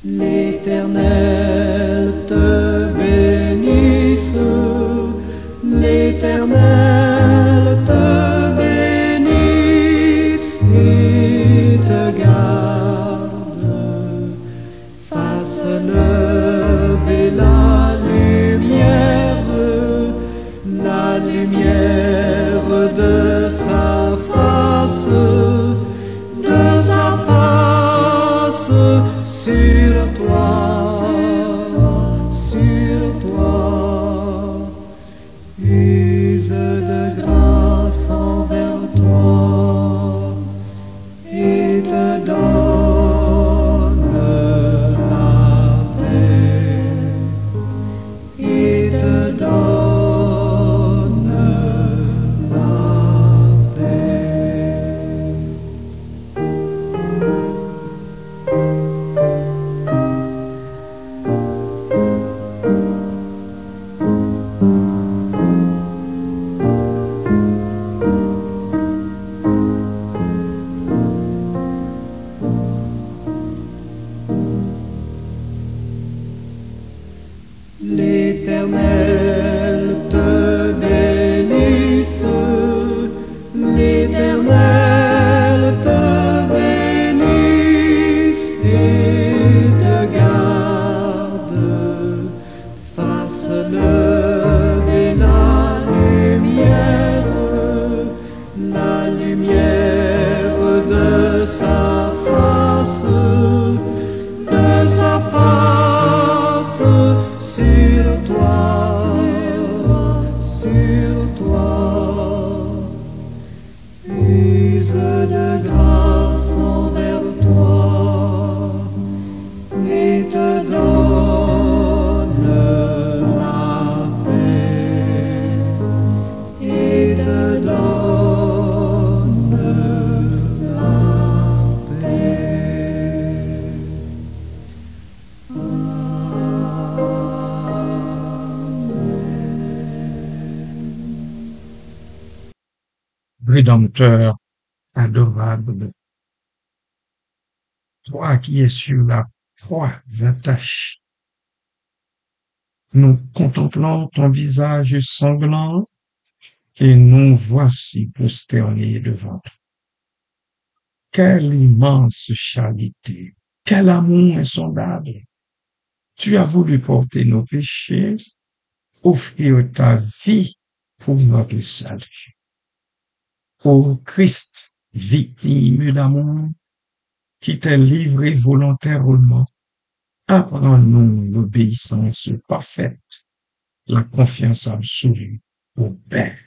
L'Éternel te bénisse, l'Éternel te bénisse et te garde, fasse lever la lumière de sa face sur toi, use de grâce envers toi et te donne la paix, et te donne la paix. L'Éternel te bénisse, l'Éternel te bénisse et te garde, fasse lever la lumière de sa face sur toi, use de grâce envers toi et te donne la paix, et te donne la paix. Rédempteur adorable, toi qui es sur la croix attaché, nous contemplons ton visage sanglant et nous voici prosternés devant toi. Quelle immense charité, quel amour insondable. Tu as voulu porter nos péchés, offrir ta vie pour notre salut. Ô Christ, victime d'amour, qui t'est livré volontairement, apprends-nous l'obéissance parfaite, la confiance absolue au Père.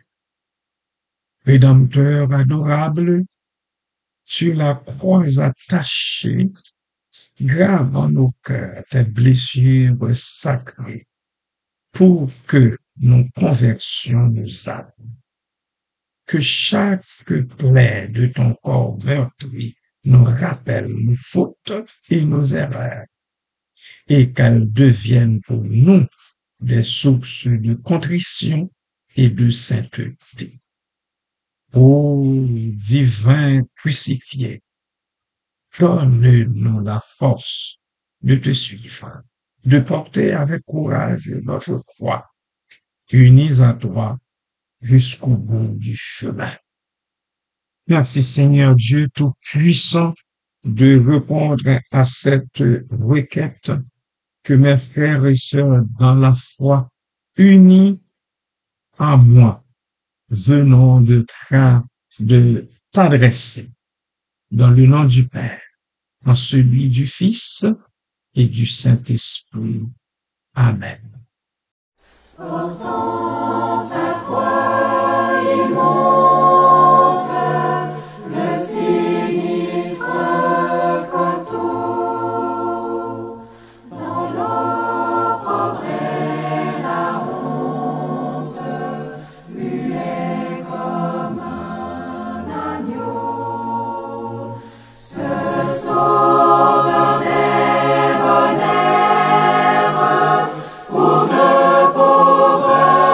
Rédempteur adorable, sur la croix attachée, grave en nos cœurs tes blessures sacrées, pour que nos conversions nous atteignent. Que chaque plaie de ton corps meurtri nous rappelle nos fautes et nos erreurs, et qu'elles deviennent pour nous des sources de contrition et de sainteté. Ô divin crucifié, donne-nous la force de te suivre, de porter avec courage notre croix, unis à toi jusqu'au bout du chemin. Merci Seigneur Dieu Tout-Puissant de répondre à cette requête que mes frères et sœurs dans la foi unis à moi venons de t'adresser dans le nom du Père, en celui du Fils et du Saint-Esprit. Amen. Portant sa croix, il monte le sinistre coteau, dans l'opprobre et la honte, muet comme un agneau. Ce sauveur débonnaire, pour de pauvres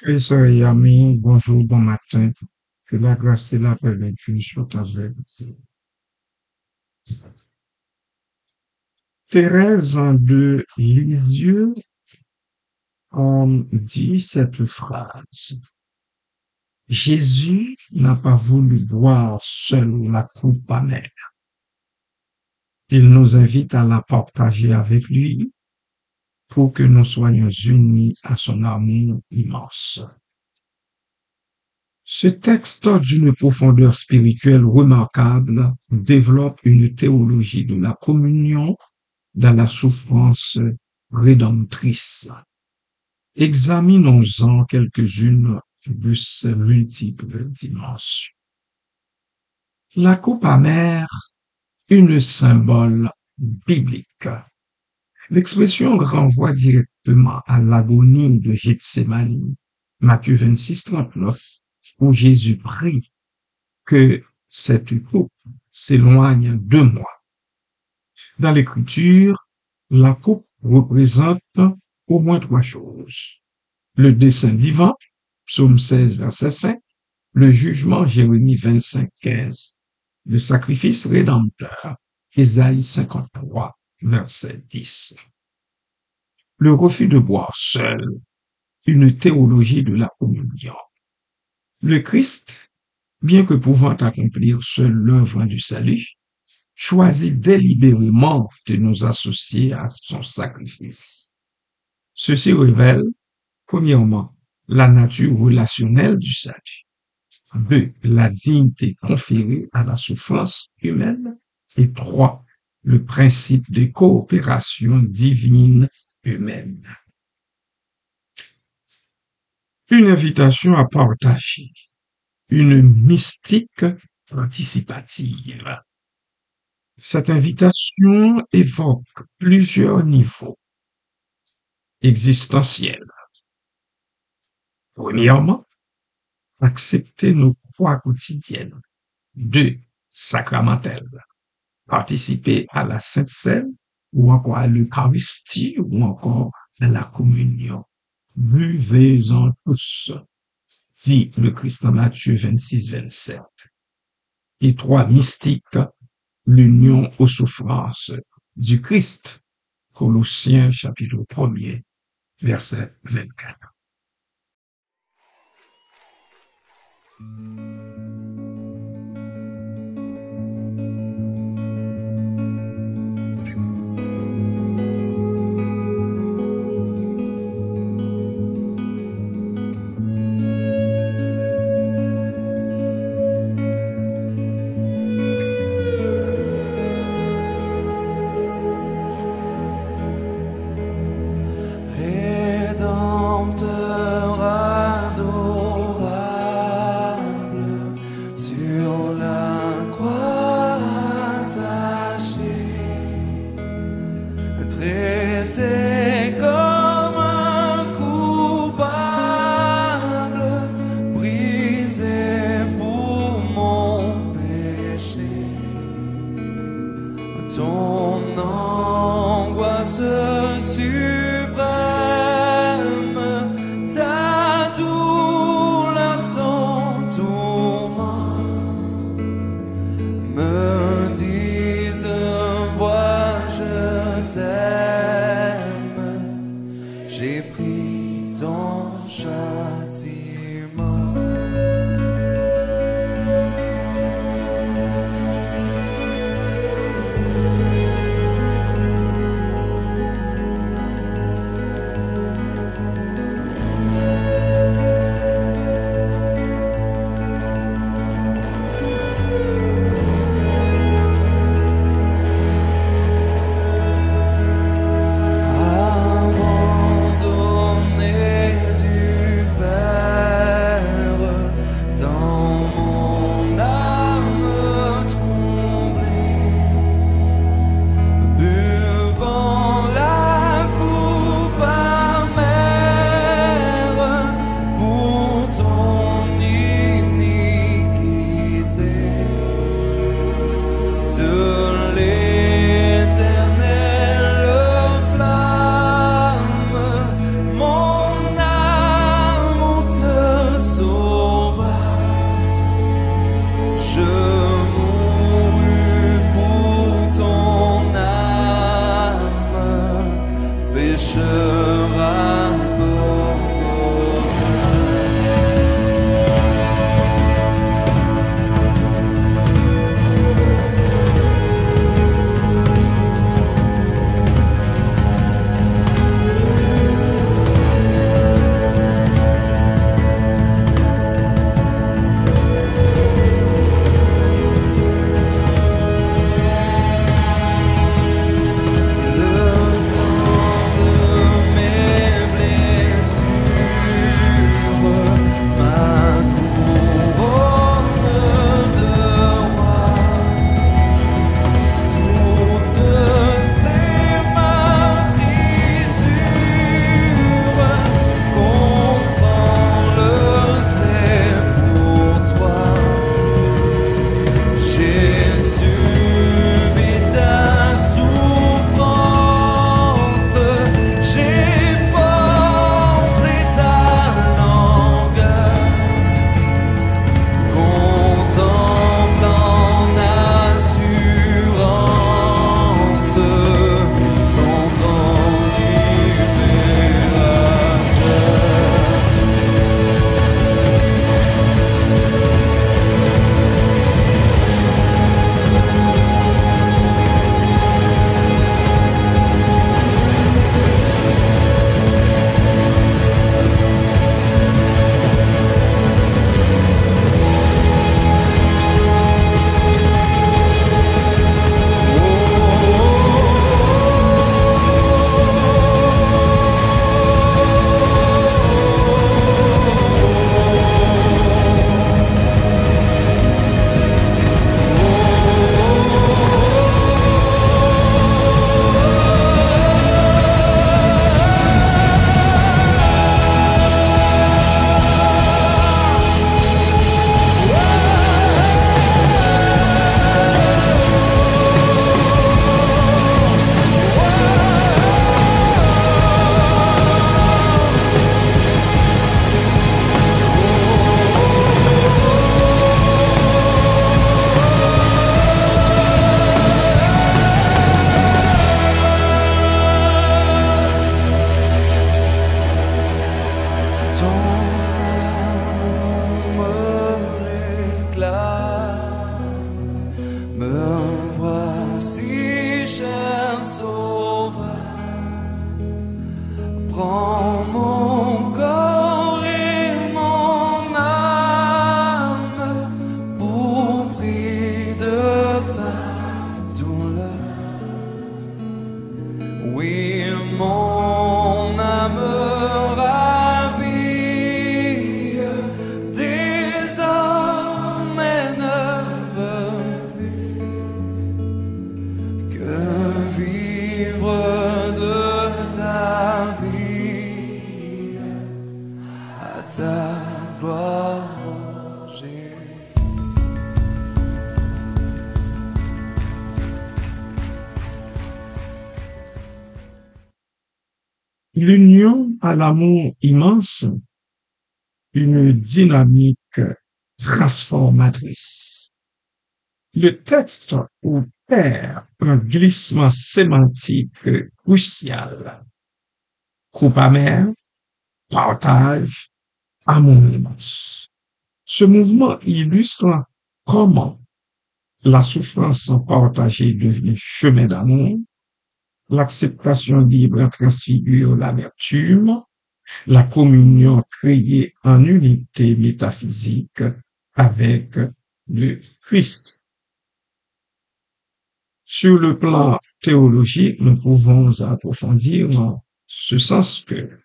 Frères et sœurs et amis, bonjour, bon matin. Que la grâce et la paix de Dieu soient avec vous. Thérèse de Lisieux dit cette phrase. Jésus n'a pas voulu boire seul la coupe amère. Il nous invite à la partager avec lui pour que nous soyons unis à son amour immense. Ce texte d'une profondeur spirituelle remarquable développe une théologie de la communion dans la souffrance rédemptrice. Examinons-en quelques-unes de ces multiples dimensions. La coupe amère, une symbole biblique. L'expression renvoie directement à l'agonie de Gethsémani, Matthieu 26, 39, où Jésus prie que cette coupe s'éloigne de moi. Dans l'écriture, la coupe représente au moins trois choses. Le dessein divin, psaume 16, verset 5, le jugement, Jérémie 25, 15, le sacrifice rédempteur, Ésaïe 53, verset 10. Le refus de boire seul, une théologie de la communion. Le Christ, bien que pouvant accomplir seul l'œuvre du salut, choisit délibérément de nous associer à son sacrifice. Ceci révèle, premièrement, la nature relationnelle du salut. 2. La dignité conférée à la souffrance humaine. Et 3. Le principe de coopération divine humaine. Une invitation à partager, une mystique participative. Cette invitation évoque plusieurs niveaux existentiels. Premièrement, accepter nos croix quotidiennes. 2. Sacramentelles. Participer à la Sainte Seine ou encore à l'Eucharistie ou encore à la communion. Buvez-en tous, dit le Christ en Matthieu 26, 27. Et 3. Mystique, l'union aux souffrances du Christ. Colossiens chapitre 1er, verset 24. Rédempteur adorable, l'union à l'amour immense, une dynamique transformatrice. Le texte opère un glissement sémantique crucial. Coupe amère, partage, amour immense. Ce mouvement illustre comment la souffrance partagée devient chemin d'amour, l'acceptation libre transfigure l'amertume, la communion créée en unité métaphysique avec le Christ. Sur le plan théologique, nous pouvons approfondir en ce sens que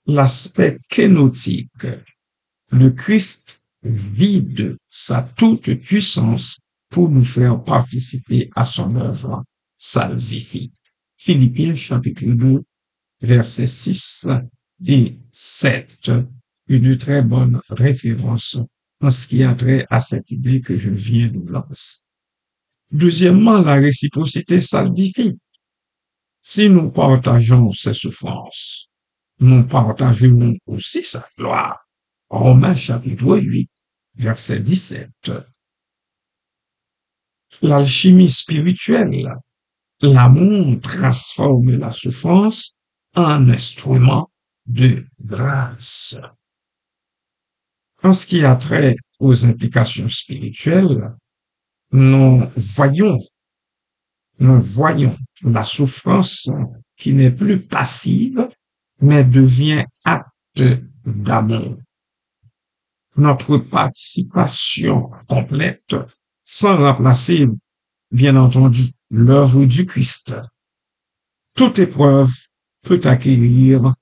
l'aspect kénotique, le Christ vide sa toute puissance pour nous faire participer à son œuvre salvifique. Philippiens chapitre 2, versets 6 et 7, une très bonne référence en ce qui a trait à cette idée que je viens de lancer. Deuxièmement, la réciprocité salvifique. Si nous partageons ses souffrances, nous partageons aussi sa gloire. Romains chapitre 8, verset 17. L'alchimie spirituelle, l'amour transforme la souffrance en instrument de grâce. En ce qui a trait aux implications spirituelles, nous voyons la souffrance qui n'est plus passive, mais devient acte d'amour. Notre participation complète, sans remplacer, bien entendu, l'œuvre du Christ. Toute épreuve peut acquérir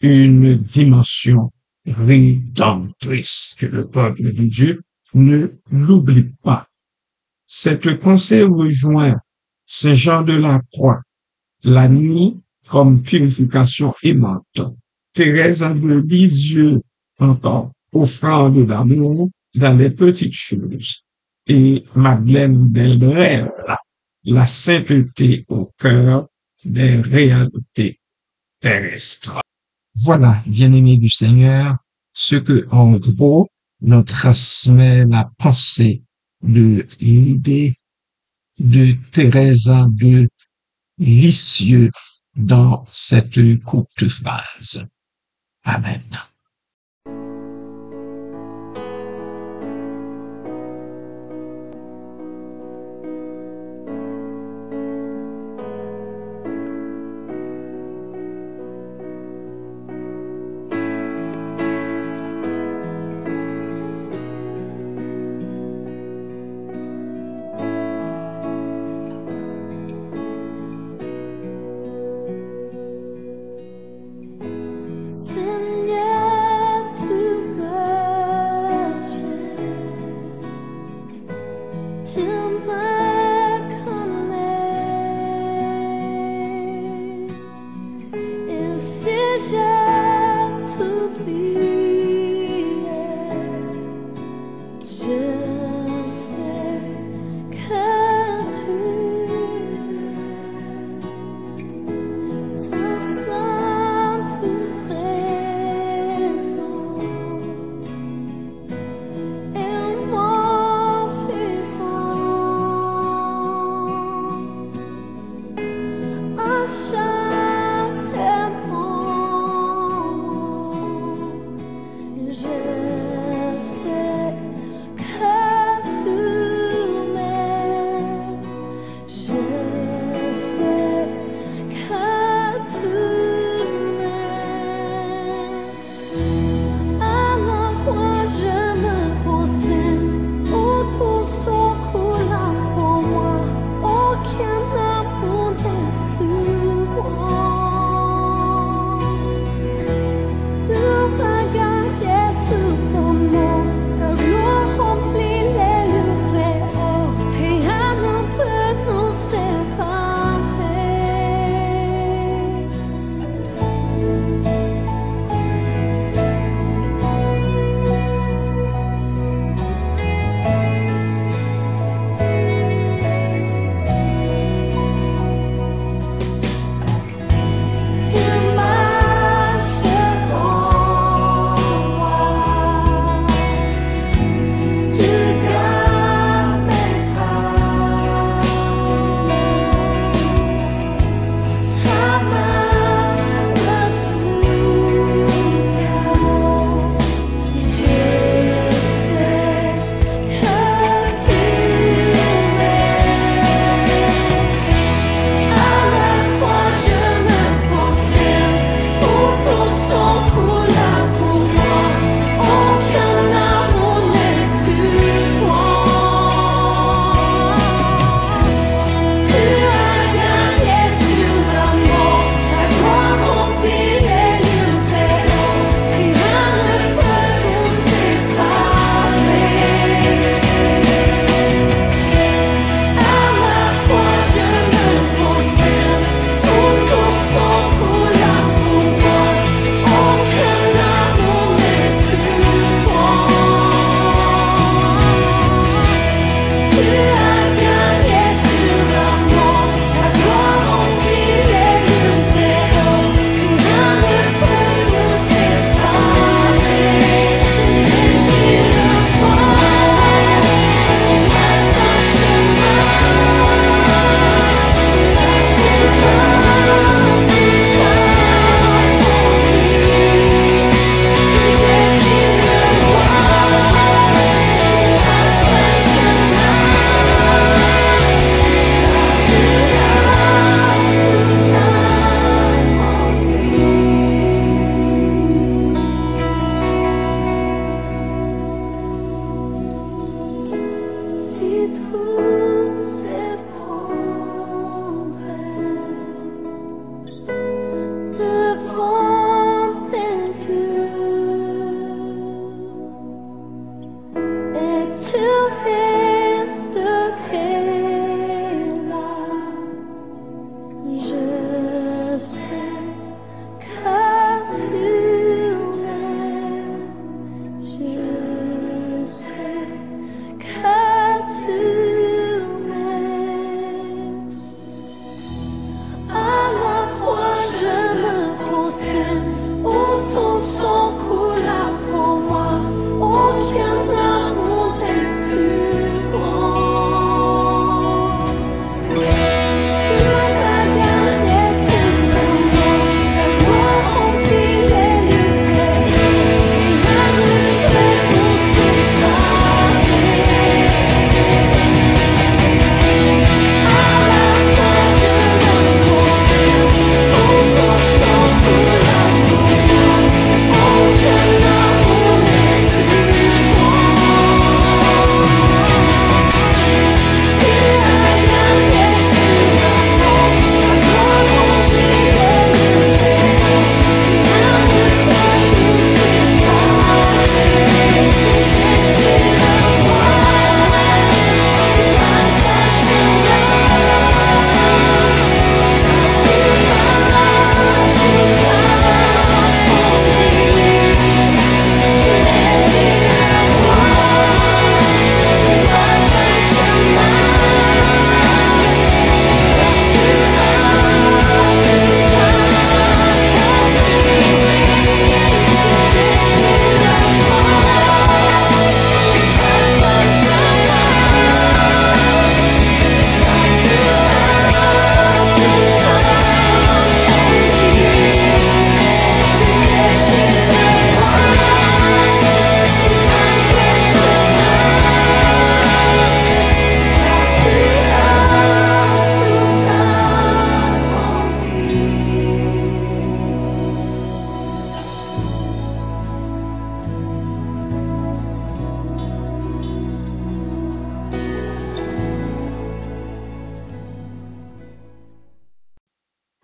une dimension rédemptrice que le peuple de Dieu ne l'oublie pas. Cette pensée rejoint Saint Jean de la Croix, la nuit comme purification aimante. Thérèse de Lisieux encore, offrande d'amour dans les petites choses. Et Madeleine Belbrel, la sainteté au cœur des réalités terrestres. Voilà, bien-aimés du Seigneur, ce que, en gros, nous transmet la pensée de l'idée de Thérèse de Lisieux dans cette courte phrase. Amen. Seigneur, tu me connais, et si je t'oublie, je sais que tu ta sainte présence est mon vivant. À chaque moment, je sais que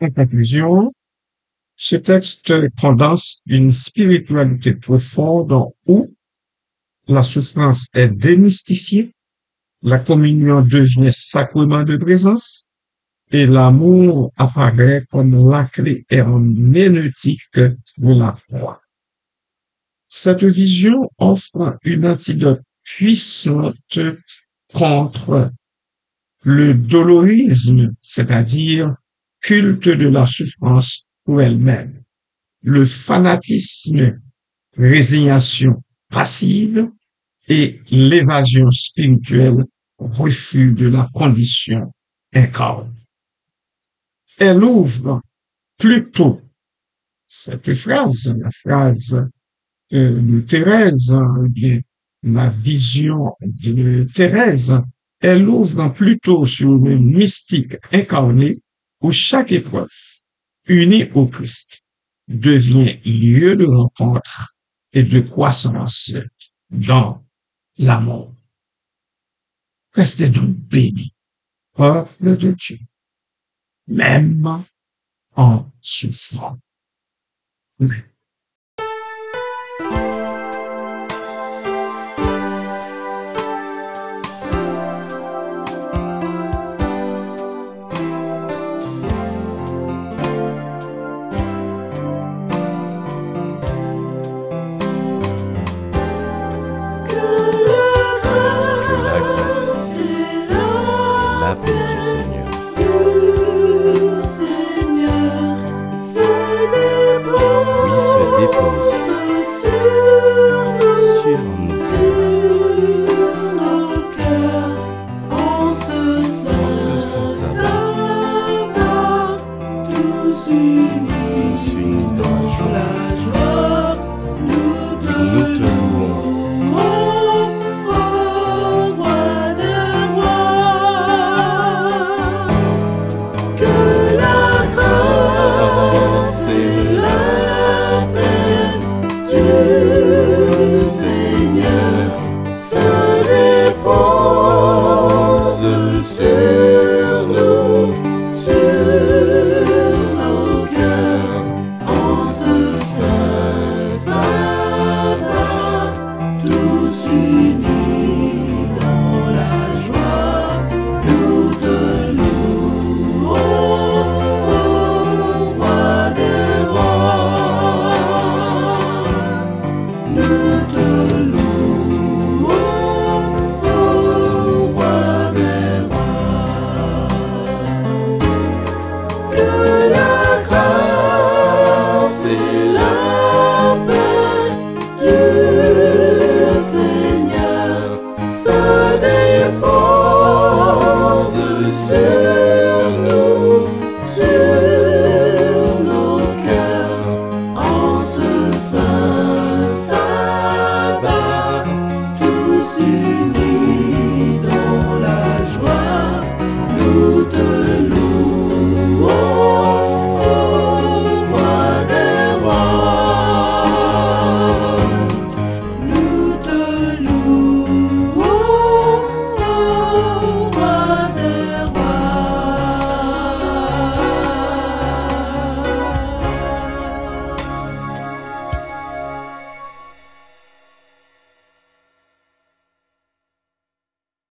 En conclusion, ce texte condense une spiritualité profonde où la souffrance est démystifiée, la communion devient sacrement de présence et l'amour apparaît comme la clé herméneutique de la foi. Cette vision offre une antidote puissante contre le dolorisme, c'est-à-dire culte de la souffrance pour elle-même, le fanatisme, résignation passive et l'évasion spirituelle, refus de la condition incarnée. Elle ouvre plutôt cette phrase, la phrase de Thérèse, bien, la vision de Thérèse, elle ouvre plutôt sur le mystique incarné où chaque épreuve, unie au Christ, devient lieu de rencontre et de croissance dans l'amour. Restez donc bénis, peuple de Dieu, même en souffrant. Oui.